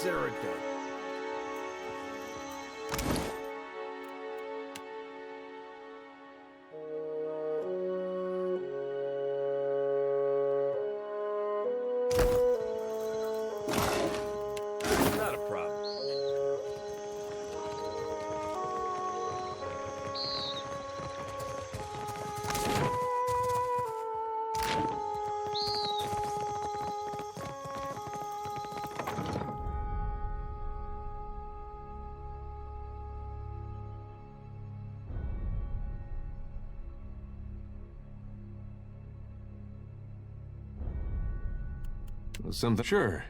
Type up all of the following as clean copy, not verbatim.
consider it done. Not a problem. Something. Sure.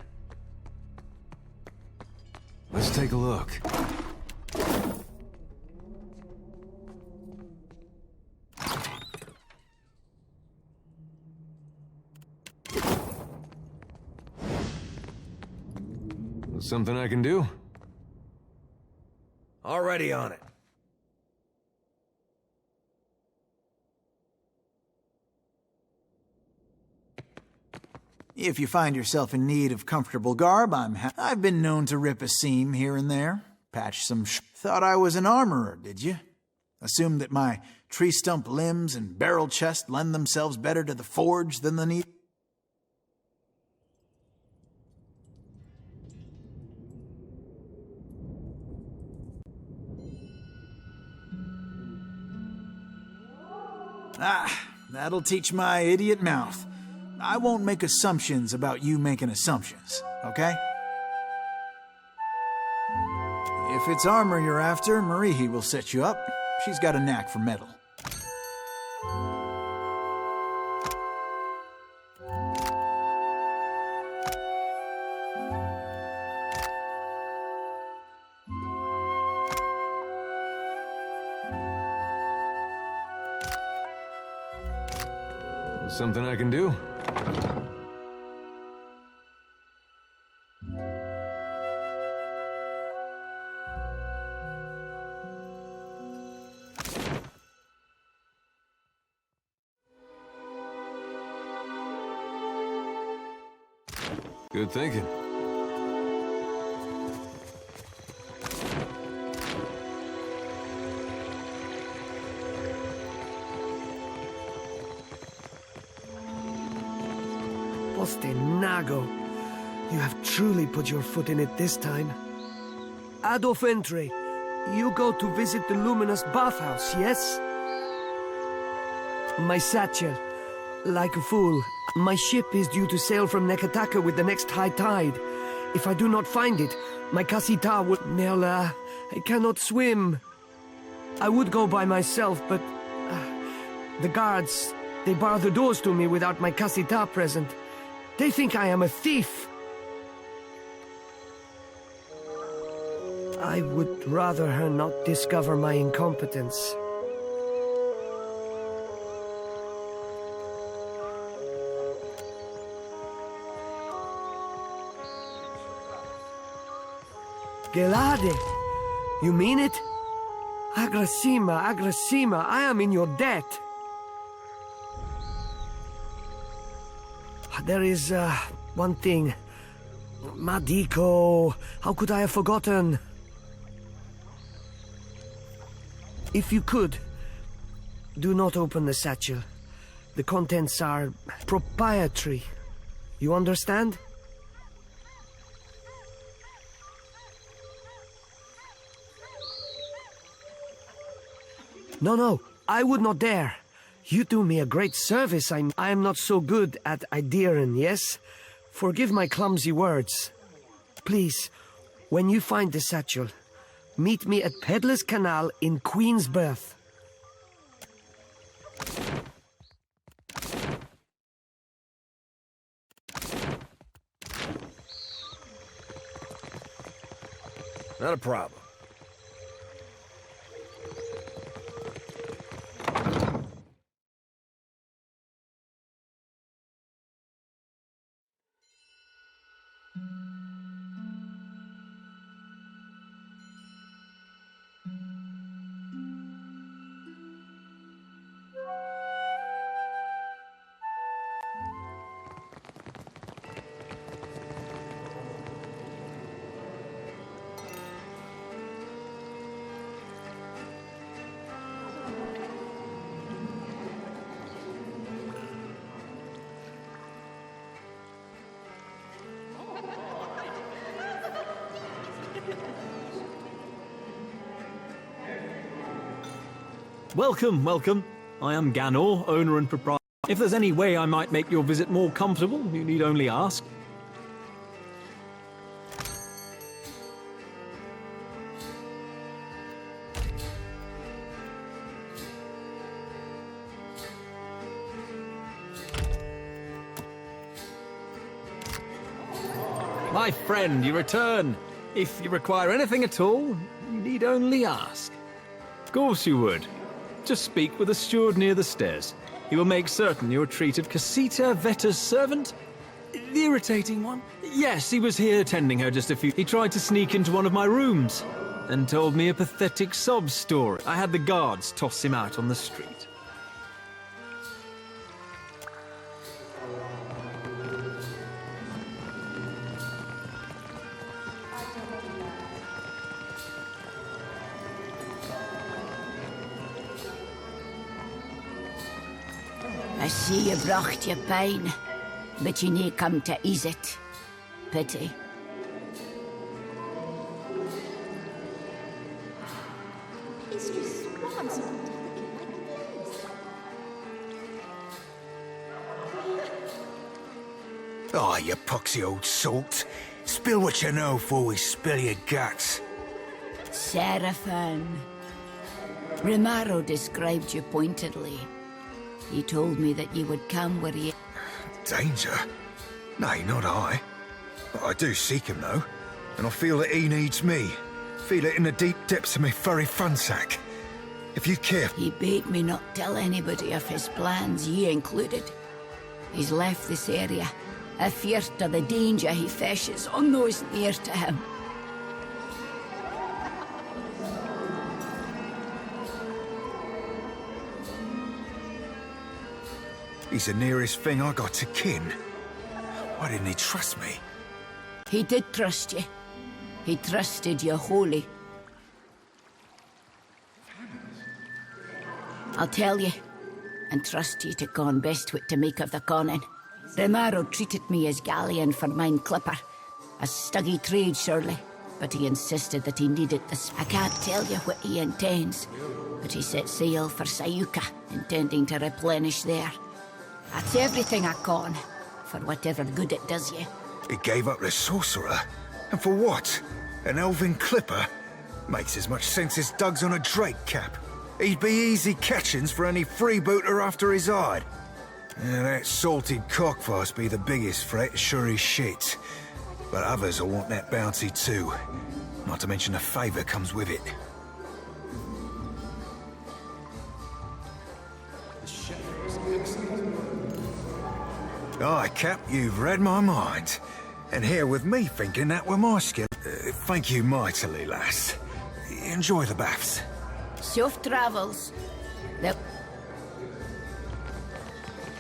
Let's take a look. Something I can do? Already on it. If you find yourself in need of comfortable garb, I've been known to rip a seam here and there, patch some Thought I was an armorer, did you? Assumed that my tree stump limbs and barrel chest lend themselves better to the forge than the need. That'll teach my idiot mouth. I won't make assumptions about you making assumptions, okay? If it's armor you're after, Periki will set you up. She's got a knack for metal. Something I can do? Good thinking. Nago, you have truly put your foot in it this time. Adolf Entre, you go to visit the luminous bathhouse, yes? My satchel. Like a fool, my ship is due to sail from Neketaka with the next high tide. If I do not find it, my kasita would... Nella, I cannot swim. I would go by myself, but... the guards, they bar the doors to me without my kasita present. They think I am a thief. I would rather her not discover my incompetence. Gelade, you mean it? Agrasima, I am in your debt. There is, one thing. Madiko, how could I have forgotten? If you could, do not open the satchel. The contents are proprietary. You understand? No, I would not dare. You do me a great service. I am not so good at Ideiren, yes? Forgive my clumsy words. Please, when you find the satchel, meet me at Peddler's Canal in Queensberth. Not a problem. Welcome, welcome. I am Ganor, owner and proprietor. If there's any way I might make your visit more comfortable, you need only ask. My friend, you return. If you require anything at all, you need only ask. Of course you would. Just speak with the steward near the stairs. He will make certain you're treated. Casita Vetta's servant? The irritating one? Yes, he was here tending her just a few... He tried to sneak into one of my rooms and told me a pathetic sob story. I had the guards toss him out on the street. I see you bracht your pain, but you need come to ease it. Pity. It's just one so delicate like this. Oh, you poxy old salt. Spill what you know before we spill your guts. Seraphim. Romaro described you pointedly. He told me that you would come where he... Danger? Nay, not I. But I do seek him, though. And I feel that he needs me. Feel it in the deep depths of my furry fun sack. If you care... He bade me not tell anybody of his plans, ye included. He's left this area, afeard of the danger he fishes on those near to him. He's the nearest thing I got to kin. Why didn't he trust me? He did trust you. He trusted you wholly. I'll tell you, and trust you to con best what to make of the conning. Romaro treated me as galleon for mine clipper. A stuggy trade, surely, but he insisted that he needed this. I can't tell you what he intends, but he set sail for Sayuka, intending to replenish there. That's everything I con, for whatever good it does you. He gave up the sorcerer? And for what? An elven clipper? Makes as much sense as Doug's on a drake cap. He'd be easy catchings for any freebooter after his hide. Yeah, that salted cockfast be the biggest threat, sure as shit. But others will want that bounty too. Not to mention the favour comes with it. Aye, Cap, you've read my mind. And here with me thinking that were my skill. Thank you mightily, lass. Enjoy the baths. Safe travels.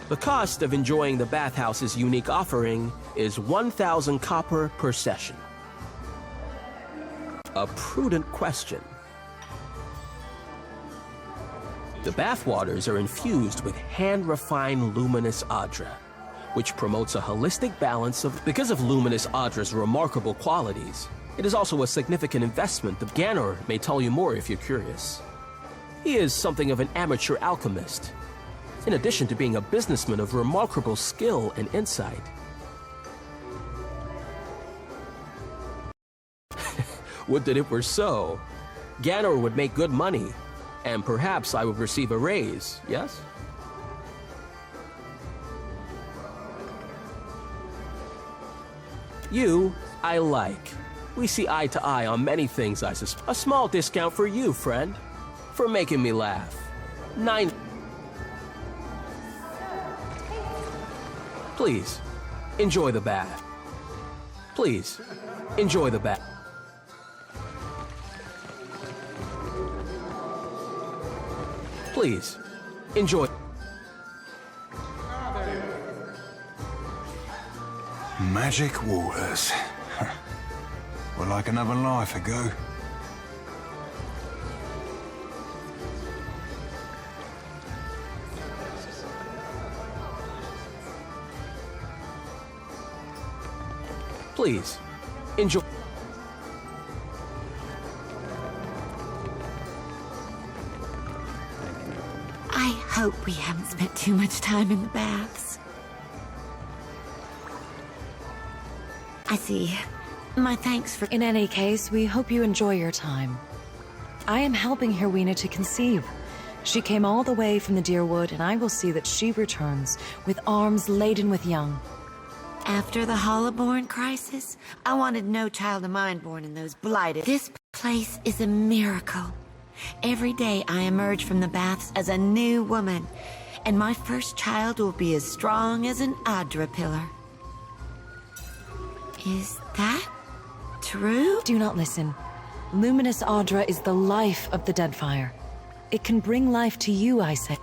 The cost of enjoying the bathhouse's unique offering is 1,000 copper per session. A prudent question. The bathwaters are infused with hand-refined luminous adra, which promotes a holistic balance of... Because of luminous adra's remarkable qualities, it is also a significant investment. The Ganor may tell you more if you're curious. He is something of an amateur alchemist, in addition to being a businessman of remarkable skill and insight. Would that it were so. Ganor would make good money, and perhaps I would receive a raise, yes? You, I like. We see eye to eye on many things, I suspect. A small discount for you, friend, for making me laugh. 9... Please, enjoy the bath. Please, enjoy the bath. Please, enjoy... Magic waters. Were like another life ago. Please, enjoy... Hope we haven't spent too much time in the baths. I see. My thanks for... In any case, we hope you enjoy your time. I am helping Herwina to conceive. She came all the way from the Deerwood, and I will see that she returns with arms laden with young. After the Hollowborn crisis, I wanted no child of mine born in those blighted... This place is a miracle. Every day I emerge from the baths as a new woman, and my first child will be as strong as an Adra pillar. Is that true? Do not listen. Luminous Adra is the life of the Deadfire. It can bring life to you, I say.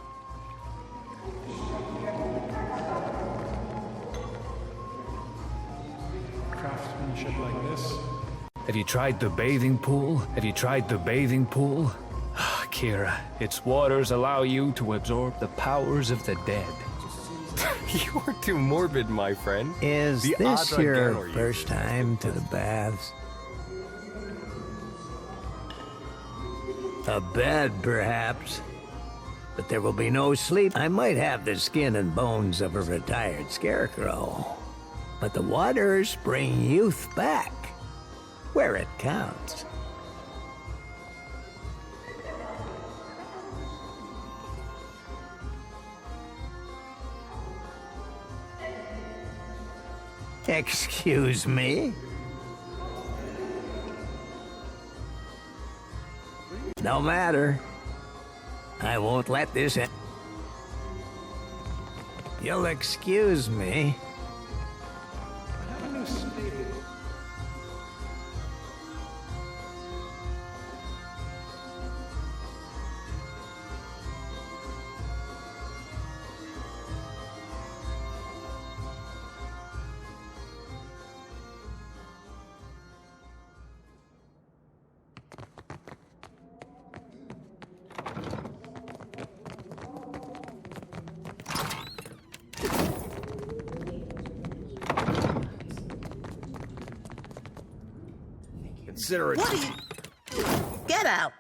Craftsmanship like this. Have you tried the bathing pool? Have you tried the bathing pool? Kira, its waters allow you to absorb the powers of the dead. You're too morbid, my friend. Is The this Adra your Girl first time to the baths? A bed, perhaps. But there will be no sleep. I might have the skin and bones of a retired scarecrow. But the waters bring youth back, where it counts. Excuse me? No matter. I won't let this end. You'll excuse me. Consider it. What are you... Get out!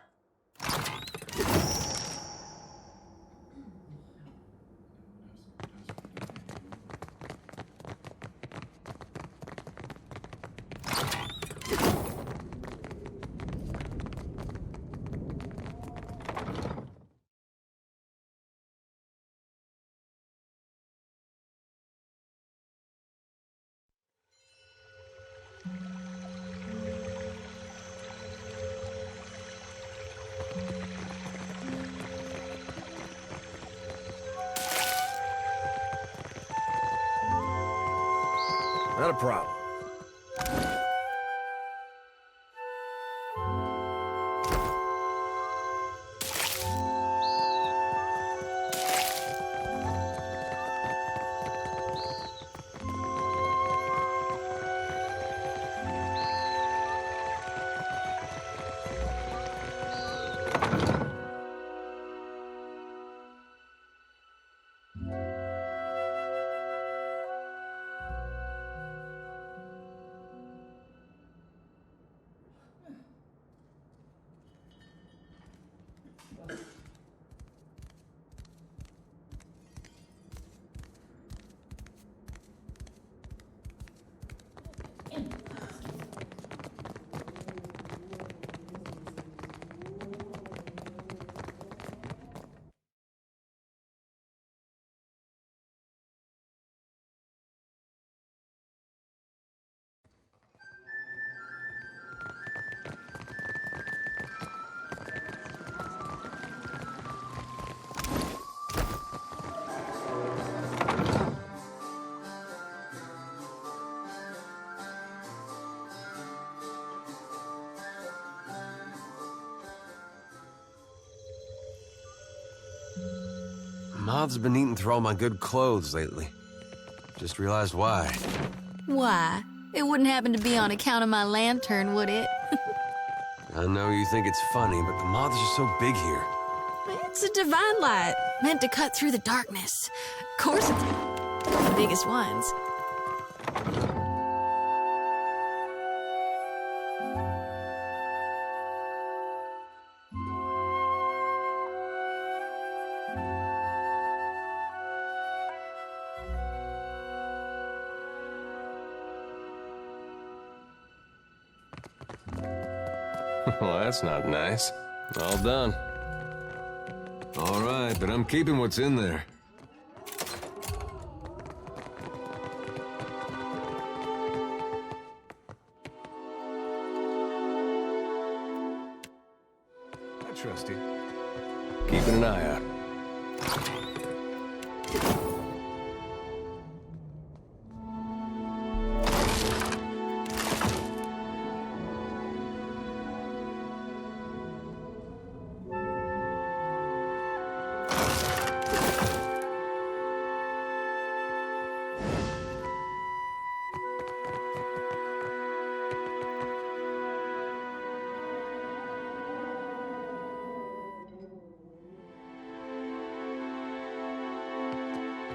Not a problem. Moths been eating through all my good clothes lately. Just realized why. Why? It wouldn't happen to be on account of my lantern, would it? I know you think it's funny, but the moths are so big here. It's a divine light, meant to cut through the darkness. Of course it's the biggest ones. Well, that's not nice. All done. All right, but I'm keeping what's in there. I trust you. Keeping an eye out.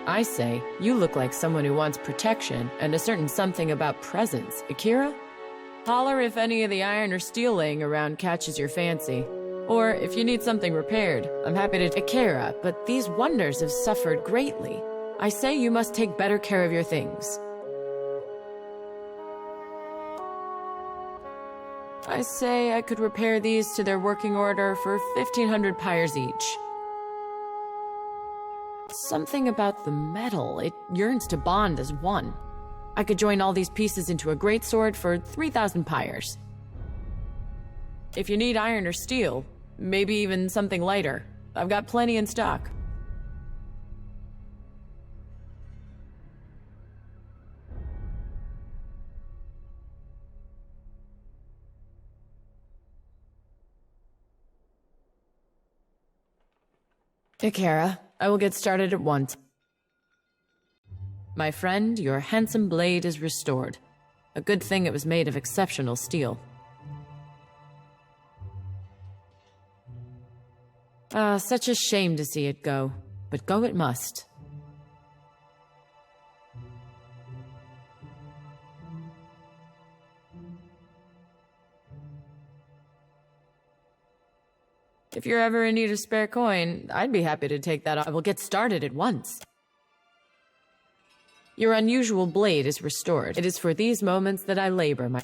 I say, you look like someone who wants protection and a certain something about presence. Akira? Holler if any of the iron or steel laying around catches your fancy. Or if you need something repaired, I'm happy to— Akira, but these wonders have suffered greatly. I say you must take better care of your things. I say I could repair these to their working order for 1,500 pyres each. Something about the metal, it yearns to bond as one. I could join all these pieces into a great sword for 3,000 pyres. If you need iron or steel, maybe even something lighter, I've got plenty in stock. Akira, I will get started at once. My friend, your handsome blade is restored. A good thing it was made of exceptional steel. Such a shame to see it go, but go it must. If you're ever in need of spare coin, I'd be happy to take that. I will get started at once. Your unusual blade is restored. It is for these moments that I labor, my—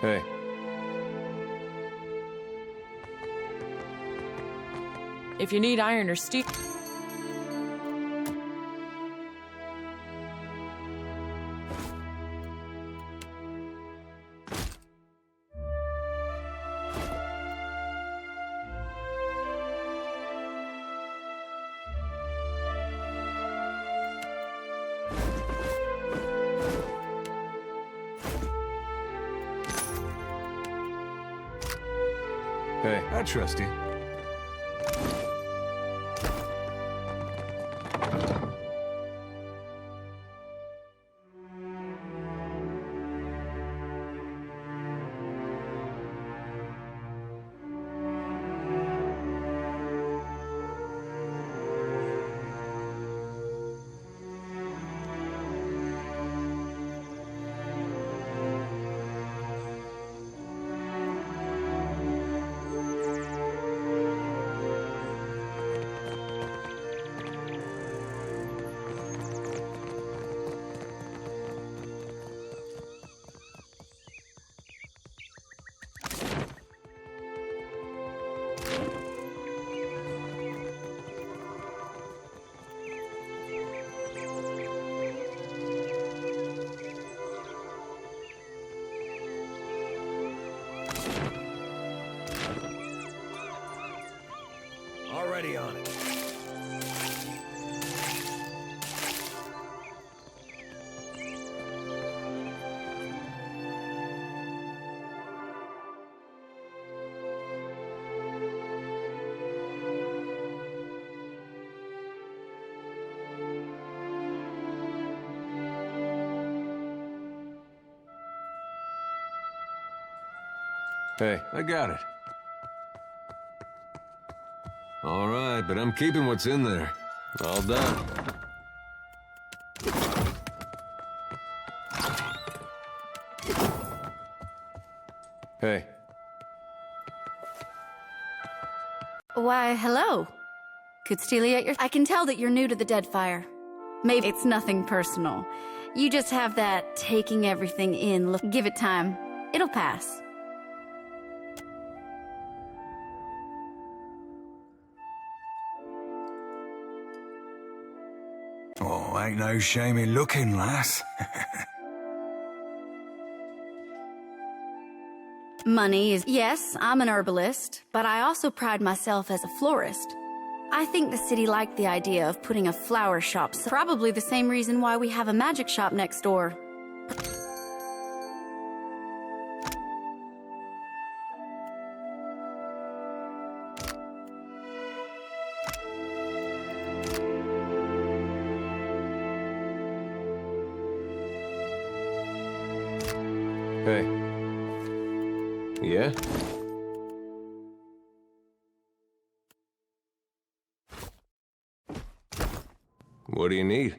Hey. If you need iron or steel— Hey, I trust you. Already on it. Hey, I got it. All right, but I'm keeping what's in there. All done. Hey. Why, hello. Could Steely at your... I can tell that you're new to the Deadfire. Maybe it's nothing personal. You just have that taking everything in look. Give it time. It'll pass. Oh, ain't no shame in looking, lass. Money is... Yes, I'm an herbalist, but I also pride myself as a florist. I think the city liked the idea of putting a flower shop. Probably the same reason why we have a magic shop next door. Hey. Yeah? What do you need?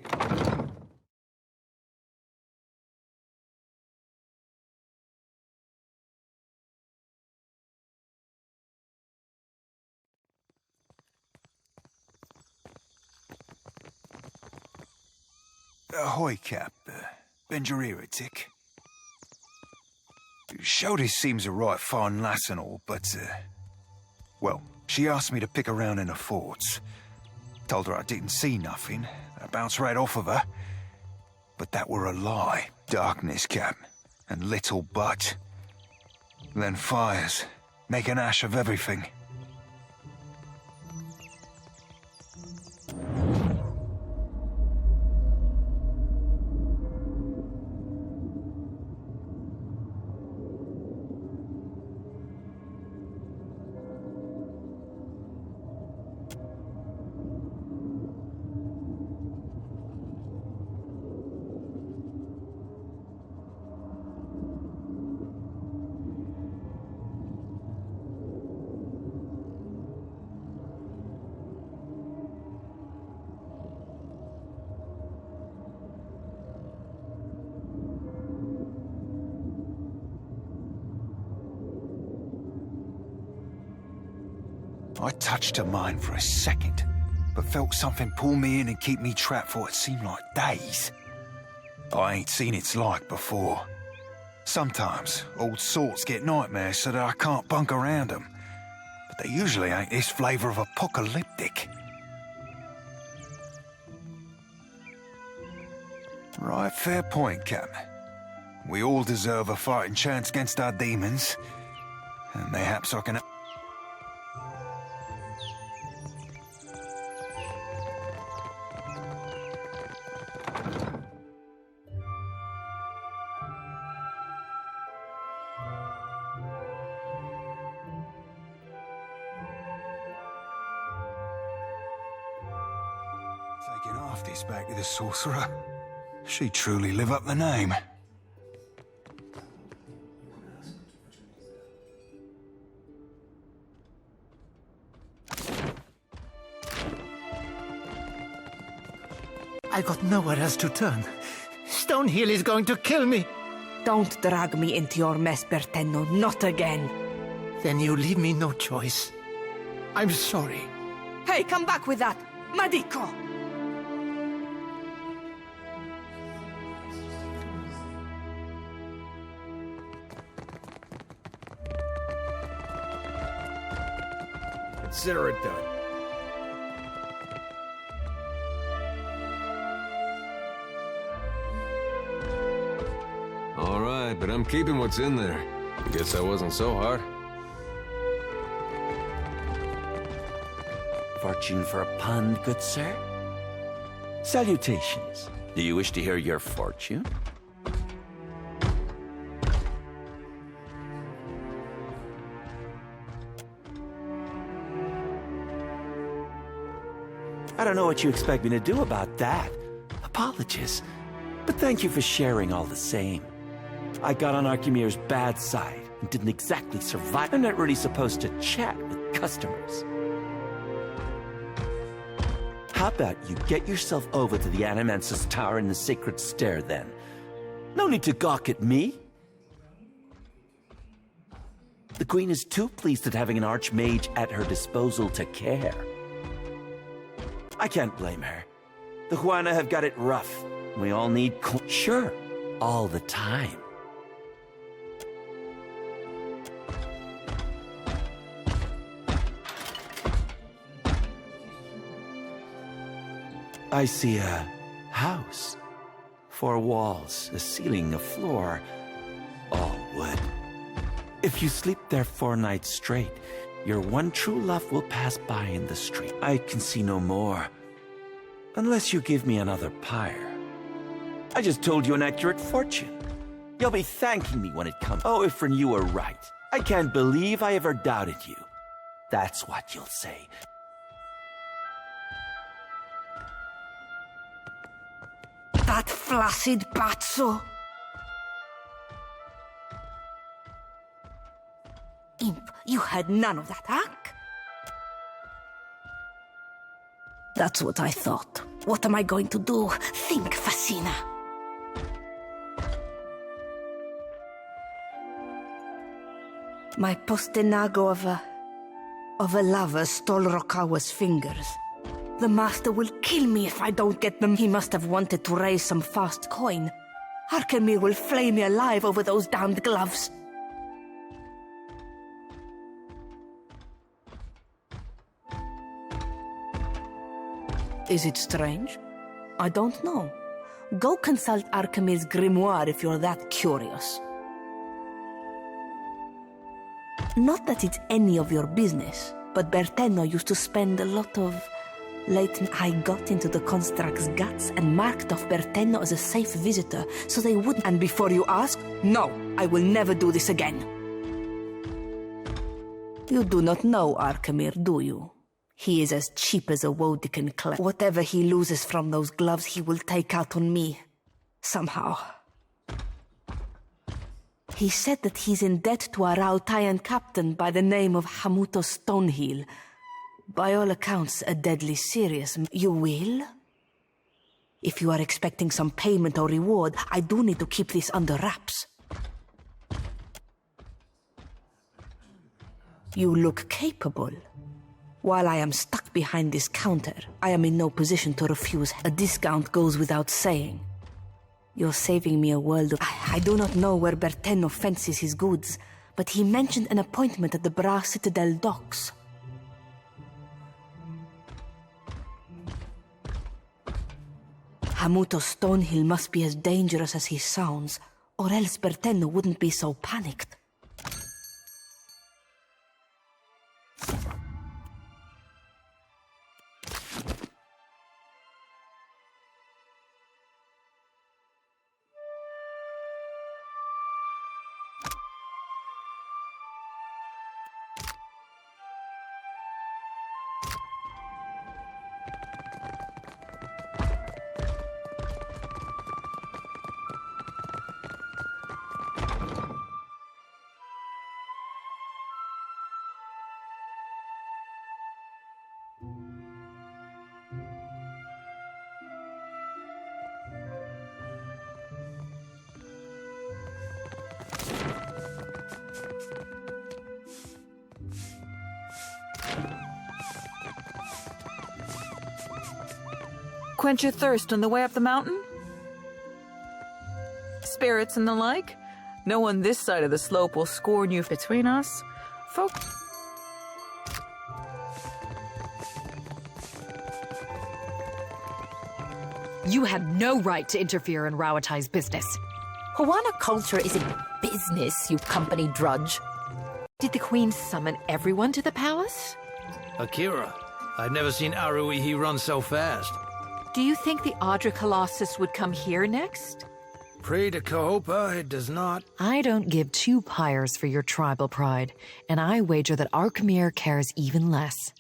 Ahoy, Cap. Bend your ear a tick. Shody seems a right fine lass and all, but, well, she asked me to pick around in the forts. Told her I didn't see nothing. I bounced right off of her. But that were a lie. Darkness, Cap, and little but. Then fires, make an ash of everything. I touched her mind for a second, but felt something pull me in and keep me trapped for what seemed like days. I ain't seen its like before. Sometimes old sorts get nightmares so that I can't bunk around them, but they usually ain't this flavor of apocalyptic. Right, fair point, Cap. We all deserve a fighting chance against our demons, and mayhaps I can... Taking half this back to the sorcerer. She truly live up the name. I got nowhere else to turn. Stonehill is going to kill me. Don't drag me into your mess, Berteno. Not again. Then you leave me no choice. I'm sorry. Hey, come back with that. Madico! Consider it done. All right, but I'm keeping what's in there. Guess that wasn't so hard. Fortune for a pun, good sir? Salutations. Do you wish to hear your fortune? I don't know what you expect me to do about that. Apologies. But thank you for sharing all the same. I got on Archimere's bad side and didn't exactly survive. I'm not really supposed to chat with customers. How about you get yourself over to the Animancer's Tower in the Sacred Stair, then? No need to gawk at me. The Queen is too pleased at having an Archmage at her disposal to care. I can't blame her. The Huana have got it rough. We all need sure, all the time. I see a house. 4 walls, a ceiling, a floor, all wood. If you sleep there 4 nights straight, your one true love will pass by in the street. I can see no more. Unless you give me another pyre. I just told you an accurate fortune. You'll be thanking me when it comes. Oh, Ifrin, you were right. I can't believe I ever doubted you. That's what you'll say. That flaccid pazzo! Imp, you had none of that, huh? That's what I thought. What am I going to do? Think, Fascina. My postenago of a lover stole Rokawa's fingers. The master will kill me if I don't get them. He must have wanted to raise some fast coin. Arkemir will flay me alive over those damned gloves. Is it strange? I don't know. Go consult Arkemir's grimoire if you're that curious. Not that it's any of your business, but Berteno used to spend a lot of I got into the construct's guts and marked off Berteno as a safe visitor, so they wouldn't. And before you ask, no, I will never do this again. You do not know Arkemir, do you? He is as cheap as a Wodican clan. Whatever he loses from those gloves, he will take out on me. Somehow. He said that he's in debt to a Rautayan captain by the name of Hamuto Stonehill. By all accounts, a deadly serious. You will? If you are expecting some payment or reward, I do need to keep this under wraps. You look capable. While I am stuck behind this counter, I am in no position to refuse. A discount goes without saying. You're saving me a world of... I do not know where Berteno fences his goods, but he mentioned an appointment at the Bra Citadel docks. Hamuto Stonehill must be as dangerous as he sounds, or else Berteno wouldn't be so panicked. Quench your thirst on the way up the mountain? Spirits and the like? No one this side of the slope will scorn you. Between us, folk... You had no right to interfere in Rawatai's business. Huana culture isn't business, you company drudge. Did the Queen summon everyone to the palace? Akira, I'd never seen Aruihi run so fast. Do you think the Audra Colossus would come here next? Pray to Kahopa, it does not. I don't give two pyres for your tribal pride, and I wager that Arkemir cares even less.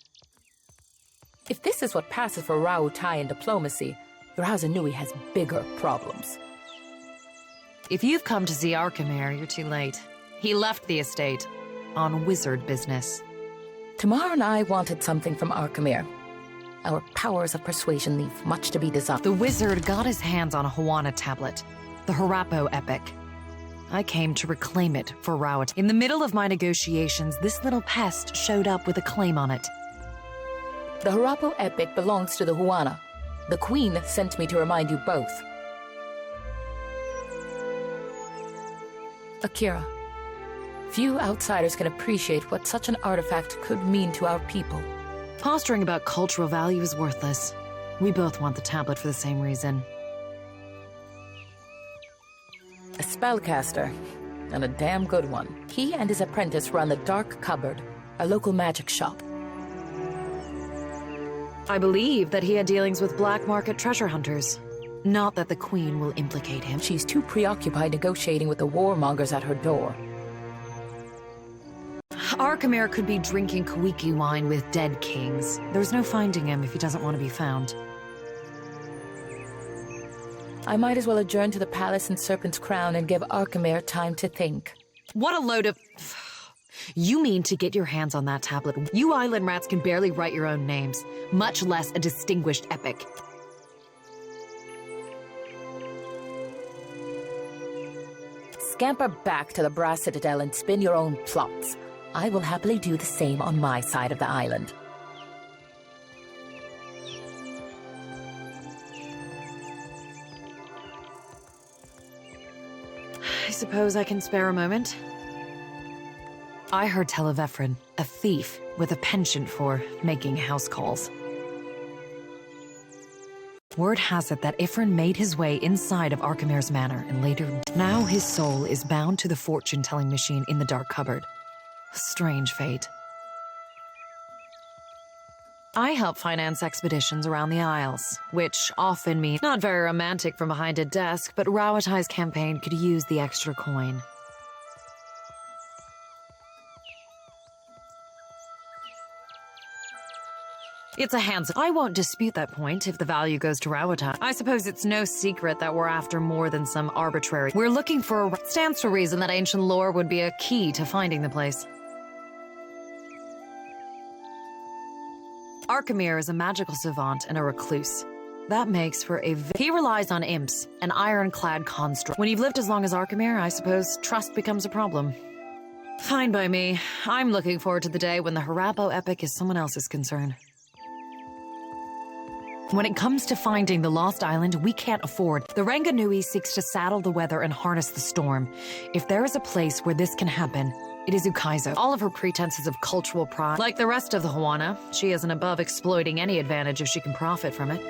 If this is what passes for Rautai in diplomacy, Razanui has bigger problems. If you've come to see Arkemir, you're too late. He left the estate on wizard business. Tamar and I wanted something from Arkemir. Our powers of persuasion leave much to be desired. The wizard got his hands on a Huana tablet, the Harapo epic. I came to reclaim it for Rauat. In the middle of my negotiations, this little pest showed up with a claim on it. The Harapo epic belongs to the Huana. The Queen sent me to remind you both. Akira, few outsiders can appreciate what such an artifact could mean to our people. Posturing about cultural value is worthless. We both want the tablet for the same reason. A spellcaster, and a damn good one. He and his apprentice run the Dark Cupboard, a local magic shop. I believe that he had dealings with black market treasure hunters. Not that the Queen will implicate him. She's too preoccupied negotiating with the warmongers at her door. Arkemir could be drinking Kawiki wine with dead kings. There's no finding him if he doesn't want to be found. I might as well adjourn to the palace in Serpent's Crown and give Arkemir time to think. What a load of... You mean to get your hands on that tablet? You island rats can barely write your own names, much less a distinguished epic. Scamper back to the Brass Citadel and spin your own plots. I will happily do the same on my side of the island. I suppose I can spare a moment. I heard tell of Ephron, a thief with a penchant for making house calls. Word has it that Ephron made his way inside of Arkemir's manor and later... Now his soul is bound to the fortune-telling machine in the Dark Cupboard. Strange fate. I help finance expeditions around the Isles, which often mean not very romantic from behind a desk, but Rauatai's campaign could use the extra coin. It's a hands. I won't dispute that point if the value goes to Rauatai. I suppose it's no secret that we're after more than some arbitrary. We're looking for a... Stands to reason that ancient lore would be a key to finding the place. Arkemir is a magical savant and a recluse. That makes for a... He relies on imps, an ironclad construct. When you've lived as long as Arkemir, I suppose trust becomes a problem. Fine by me. I'm looking forward to the day when the Harapo epic is someone else's concern. When it comes to finding the Lost Island, we can't afford. The Ranganui seeks to saddle the weather and harness the storm. If there is a place where this can happen, it is Ukaizo. All of her pretenses of cultural pride. Like the rest of the Huana, she isn't above exploiting any advantage if she can profit from it.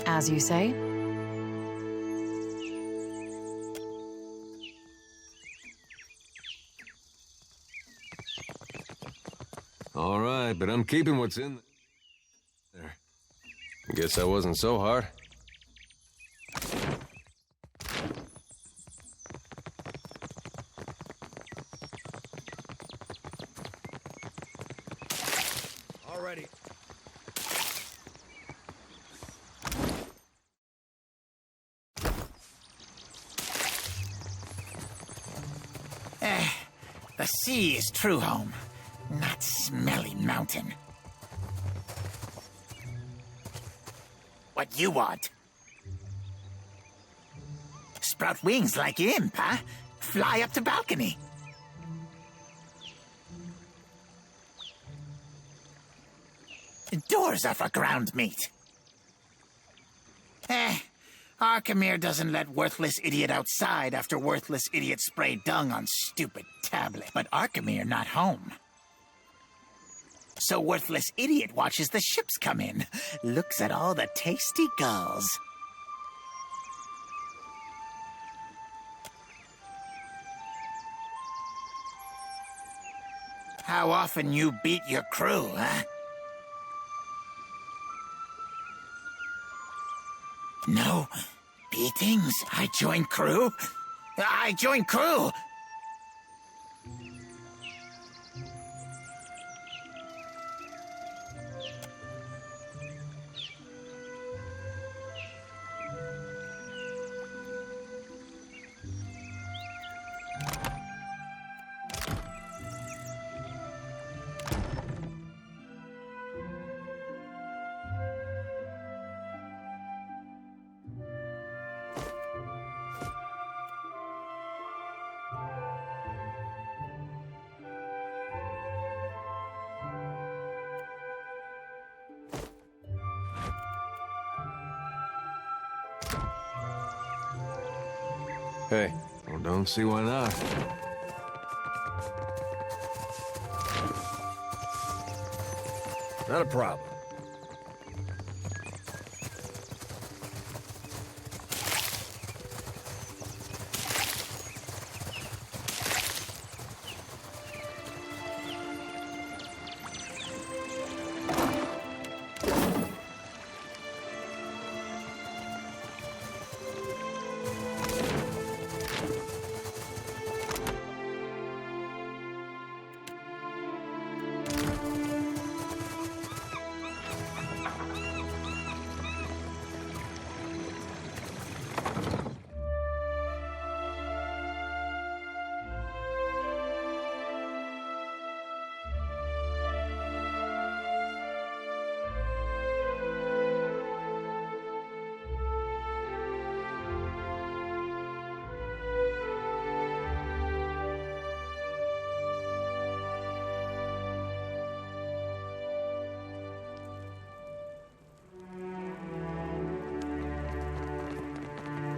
As you say. All right, but I'm keeping what's in there. Guess that wasn't so hard. Alrighty. The sea is true home. Not smelly mountain. What you want? Sprout wings like imp, huh? Fly up the balcony. Doors are for ground meat. Arkemir doesn't let worthless idiot outside after worthless idiot sprayed dung on stupid tablet. But Arkemir not home. So worthless idiot watches the ships come in, looks at all the tasty gulls. how often you beat your crew, huh? No beatings? I joined crew? I joined crew! Hey, well, don't see why not. Not a problem.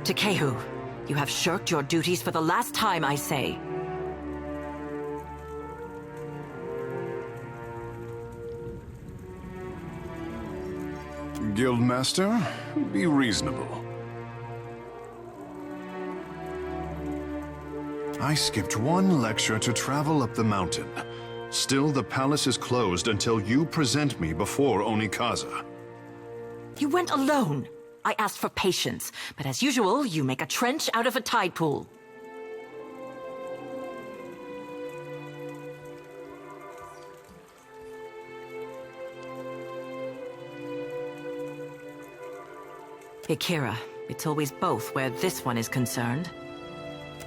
Takehu, you have shirked your duties for the last time, I say. Guildmaster, be reasonable. I skipped one lecture to travel up the mountain. Still, the palace is closed until you present me before Onikaza. You went alone. I asked for patience, but as usual, you make a trench out of a tide pool. Akira, it's always both where this one is concerned.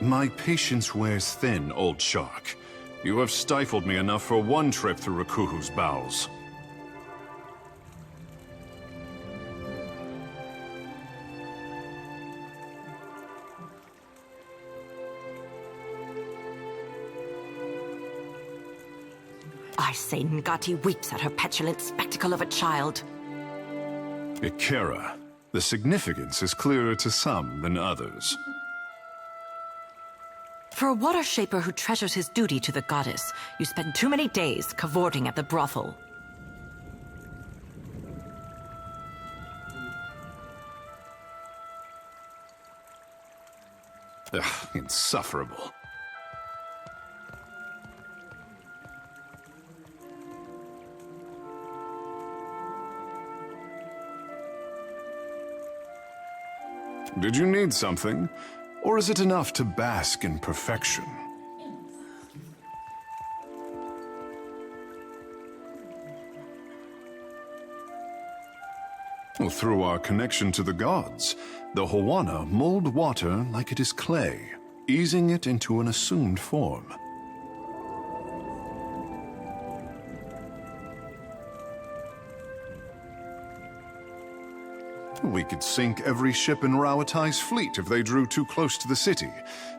My patience wears thin, old shark. You have stifled me enough for one trip through Rakuhu's bowels. I say Ngati weeps at her petulant spectacle of a child. Akira, the significance is clearer to some than others. For a water shaper who treasures his duty to the goddess, you spend too many days cavorting at the brothel. Ugh, insufferable. Did you need something? Or is it enough to bask in perfection? Well, through our connection to the gods, the Hawana mold water like it is clay, easing it into an assumed form. We could sink every ship in Rawatai's fleet if they drew too close to the city.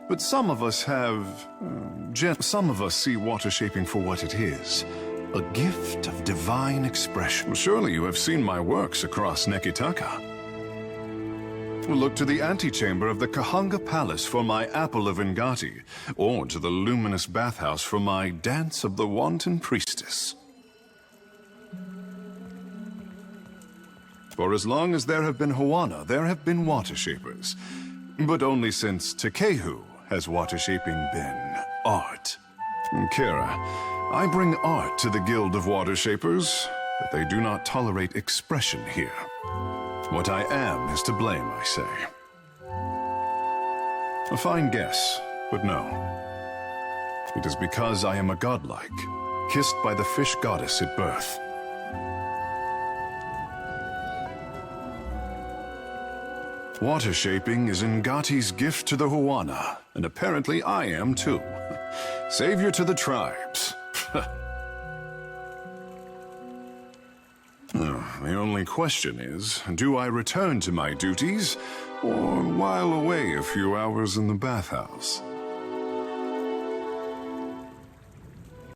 But some of us have... some of us see water shaping for what it is. A gift of divine expression. Surely you have seen my works across Neketaka. Look to the antechamber of the Kahanga Palace for my Apple of Ngati, or to the luminous bathhouse for my Dance of the Wanton Priestess. For as long as there have been Hawana, there have been water shapers. But only since Takehu has water shaping been art. Kira, I bring art to the Guild of Water Shapers, but they do not tolerate expression here. What I am is to blame, I say. A fine guess, but no. It is because I am a godlike, kissed by the fish goddess at birth. Water shaping is Ngati's gift to the Huana, and apparently I am too. Savior to the tribes. The only question is, do I return to my duties, or while away a few hours in the bathhouse?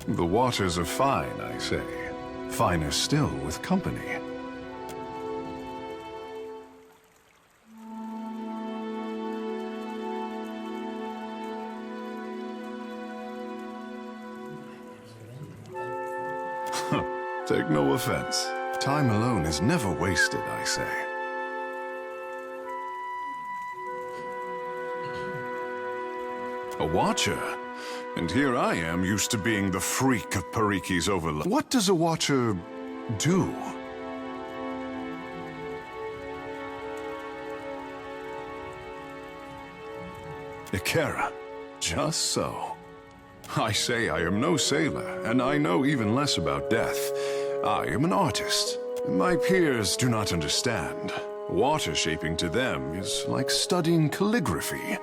The waters are fine, I say. Finer still with company. Take no offense. Time alone is never wasted, I say. A watcher? And here I am, used to being the freak of Periki's overlord. What does a watcher do? Ikera. Just so. I say I am no sailor, and I know even less about death. I am an artist. My peers do not understand. Water shaping to them is like studying calligraphy,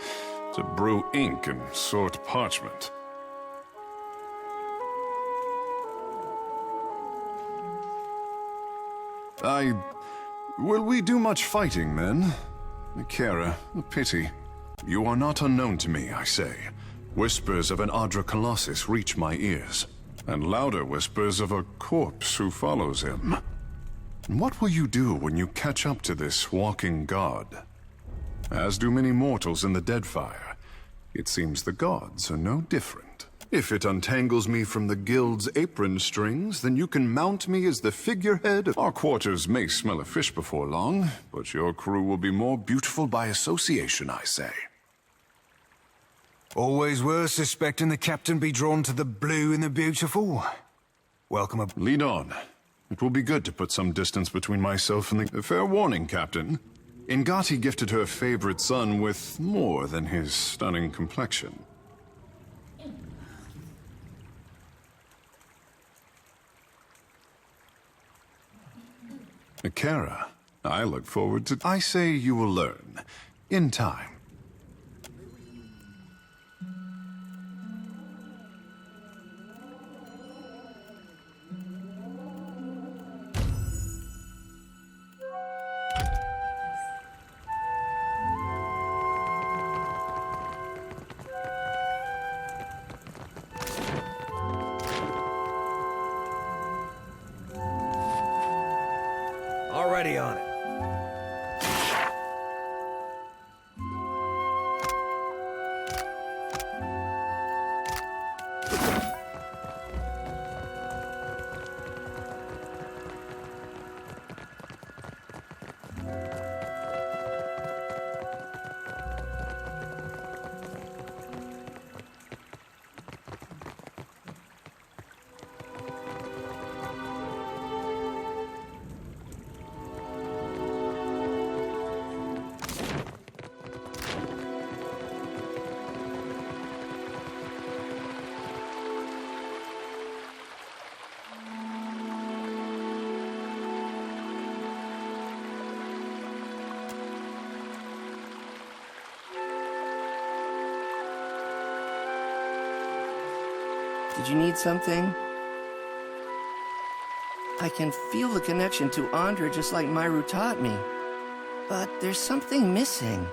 to brew ink and sort parchment. Will we do much fighting, then? Kara, a pity. You are not unknown to me, I say. Whispers of an Adra Colossus reach my ears, and louder whispers of a corpse who follows him. What will you do when you catch up to this walking god? As do many mortals in the Deadfire, it seems the gods are no different. If it untangles me from the guild's apron strings, then you can mount me as the figurehead of... Our quarters may smell of fish before long, but your crew will be more beautiful by association, I say. Always worth suspecting the captain be drawn to the blue and the beautiful. Welcome aboard. Lead on. It will be good to put some distance between myself and the... Fair warning, Captain. Ngati gifted her favorite son with more than his stunning complexion. Kara, I look forward to... I say you will learn. In time. Already on it. Did you need something? I can feel the connection to Andra just like Myru taught me. But there's something missing.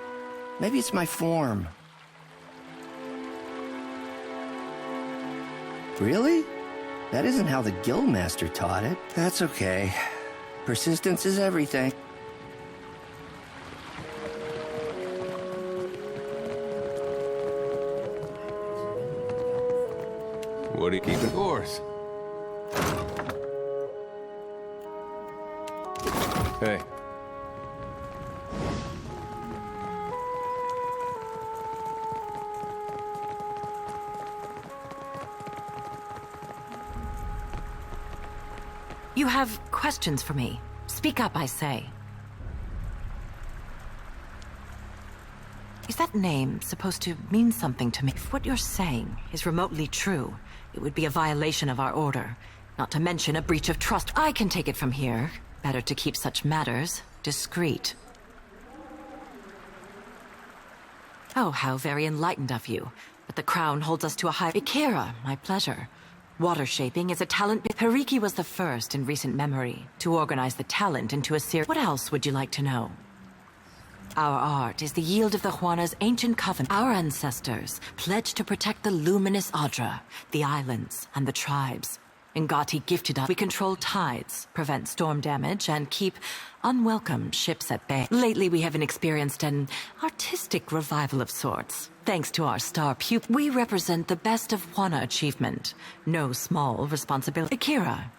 Maybe it's my form. Really? That isn't how the Guildmaster taught it. That's okay. Persistence is everything. What are you keeping course? Hey. You have questions for me. Speak up, I say. Is that name supposed to mean something to me? If what you're saying is remotely true, it would be a violation of our order. Not to mention a breach of trust. I can take it from here. Better to keep such matters discreet. Oh, how very enlightened of you. But the crown holds us to a high... Akira, my pleasure. Water shaping is a talent... Periki was the first in recent memory to organize the talent into a series... What else would you like to know? Our art is the yield of the Juana's ancient covenant. Our ancestors pledged to protect the luminous Adra, the islands, and the tribes. Ngati gifted us. We control tides, prevent storm damage, and keep unwelcome ships at bay. Lately, we have experienced an artistic revival of sorts. Thanks to our star pupil, we represent the best of Juana achievement. No small responsibility. Akira,